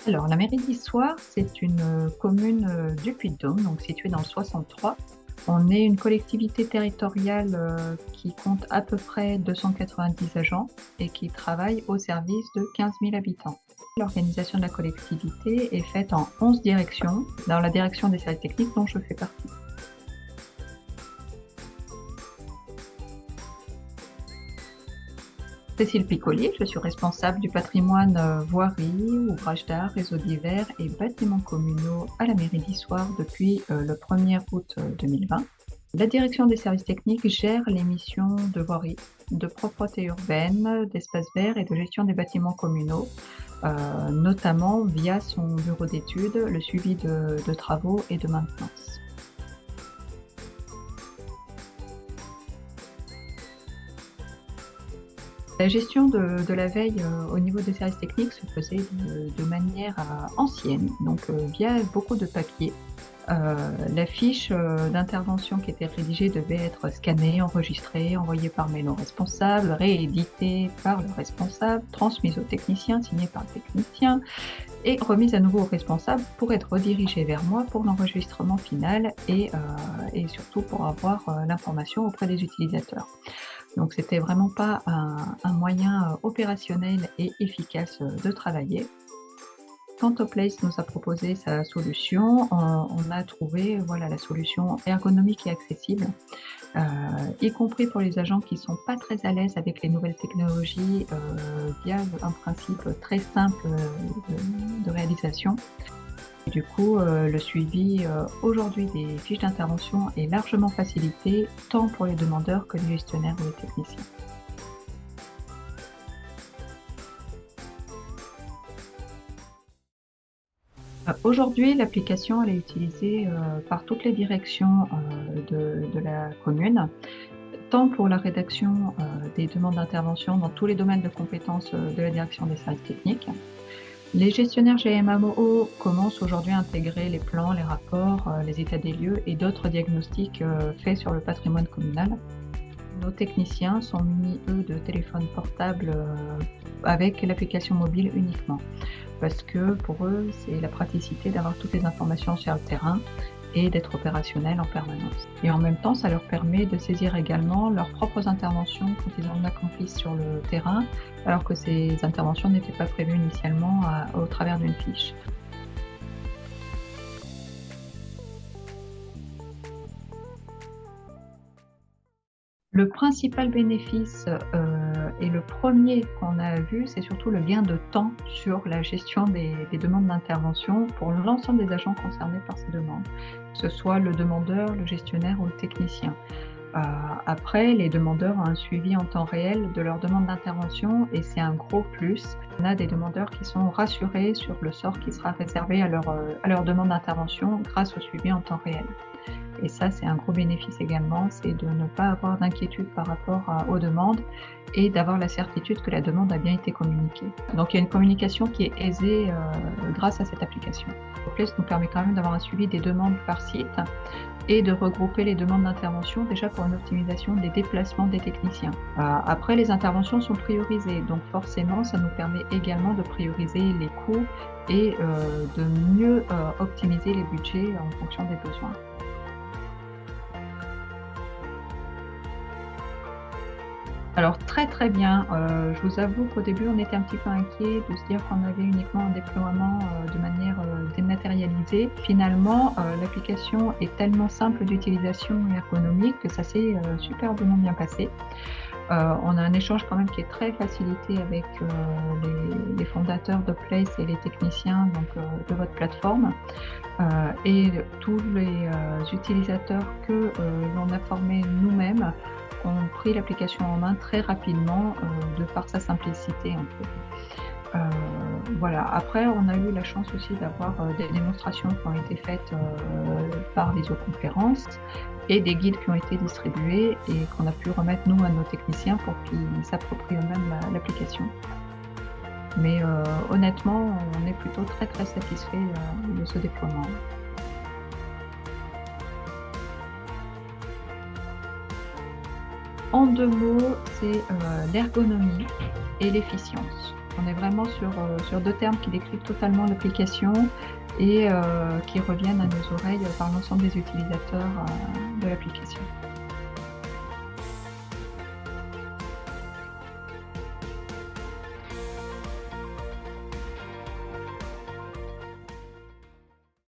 Alors, la mairie d'Issoire, c'est une commune du Puy-de-Dôme, donc située dans le 63. On est une collectivité territoriale qui compte à peu près 290 agents et qui travaille au service de 15 000 habitants. L'organisation de la collectivité est faite en 11 directions, dans la direction des services techniques dont je fais partie. Cécile Piccoli, je suis responsable du patrimoine voirie, ouvrages d'art, réseaux divers et bâtiments communaux à la mairie d'Issoire depuis le 1er août 2020. La direction des services techniques gère les missions de voirie, de propreté urbaine, d'espaces verts et de gestion des bâtiments communaux, notamment via son bureau d'études, le suivi de travaux et de maintenance. La gestion de la veille au niveau des services techniques se faisait de manière ancienne, donc via beaucoup de papier. La fiche d'intervention qui était rédigée devait être scannée, enregistrée, envoyée par mail au responsable, rééditée par le responsable, transmise au technicien, signée par le technicien et remise à nouveau au responsable pour être redirigée vers moi pour l'enregistrement final et surtout pour avoir l'information auprès des utilisateurs. Donc c'était vraiment pas un moyen opérationnel et efficace de travailler. Quand Toplace nous a proposé sa solution, on a trouvé voilà, la solution ergonomique et accessible, y compris pour les agents qui ne sont pas très à l'aise avec les nouvelles technologies, via un principe très simple de réalisation. Et du coup, le suivi aujourd'hui des fiches d'intervention est largement facilité, tant pour les demandeurs que les gestionnaires ou les techniciens. Aujourd'hui, l'application elle est utilisée par toutes les directions de la commune, tant pour la rédaction des demandes d'intervention dans tous les domaines de compétences de la direction des services techniques. Les gestionnaires GMAO commencent aujourd'hui à intégrer les plans, les rapports, les états des lieux et d'autres diagnostics faits sur le patrimoine communal. Nos techniciens sont munis, eux, de téléphones portables avec l'application mobile uniquement. Parce que pour eux, c'est la praticité d'avoir toutes les informations sur le terrain et d'être opérationnels en permanence. Et en même temps, ça leur permet de saisir également leurs propres interventions quand ils en accomplissent sur le terrain, alors que ces interventions n'étaient pas prévues initialement au travers d'une fiche. Le principal bénéfice, et le premier qu'on a vu, c'est surtout le gain de temps sur la gestion des demandes d'intervention pour l'ensemble des agents concernés par ces demandes, que ce soit le demandeur, le gestionnaire ou le technicien. Après, les demandeurs ont un suivi en temps réel de leur demande d'intervention et c'est un gros plus. On a des demandeurs qui sont rassurés sur le sort qui sera réservé à leur demande d'intervention grâce au suivi en temps réel. Et ça, c'est un gros bénéfice également, c'est de ne pas avoir d'inquiétude par rapport aux demandes et d'avoir la certitude que la demande a bien été communiquée. Donc il y a une communication qui est aisée grâce à cette application. Place nous permet quand même d'avoir un suivi des demandes par site et de regrouper les demandes d'intervention déjà pour une optimisation des déplacements des techniciens. Après, les interventions sont priorisées, donc forcément, ça nous permet également de prioriser les coûts et de mieux optimiser les budgets en fonction des besoins. Alors très bien, je vous avoue qu'au début on était un petit peu inquiets de se dire qu'on avait uniquement un déploiement, de manière, dématérialisée. Finalement, l'application est tellement simple d'utilisation et ergonomique que ça s'est, superbement bien passé. On a un échange quand même qui est très facilité avec, les fondateurs de Place et les techniciens donc, de votre plateforme, et tous les, utilisateurs que, l'on a formés nous-mêmes ont pris l'application en main très rapidement, de par sa simplicité un peu. Voilà. Après, on a eu la chance aussi d'avoir, des démonstrations qui ont été faites, par visioconférence et des guides qui ont été distribués et qu'on a pu remettre nous à nos techniciens pour qu'ils s'approprient eux-mêmes l'application. Mais honnêtement, on est plutôt très satisfait, de ce déploiement. En 2 mots, c'est l'ergonomie et l'efficience. On est vraiment sur 2 termes qui décrivent totalement l'application et qui reviennent à nos oreilles par l'ensemble des utilisateurs, de l'application.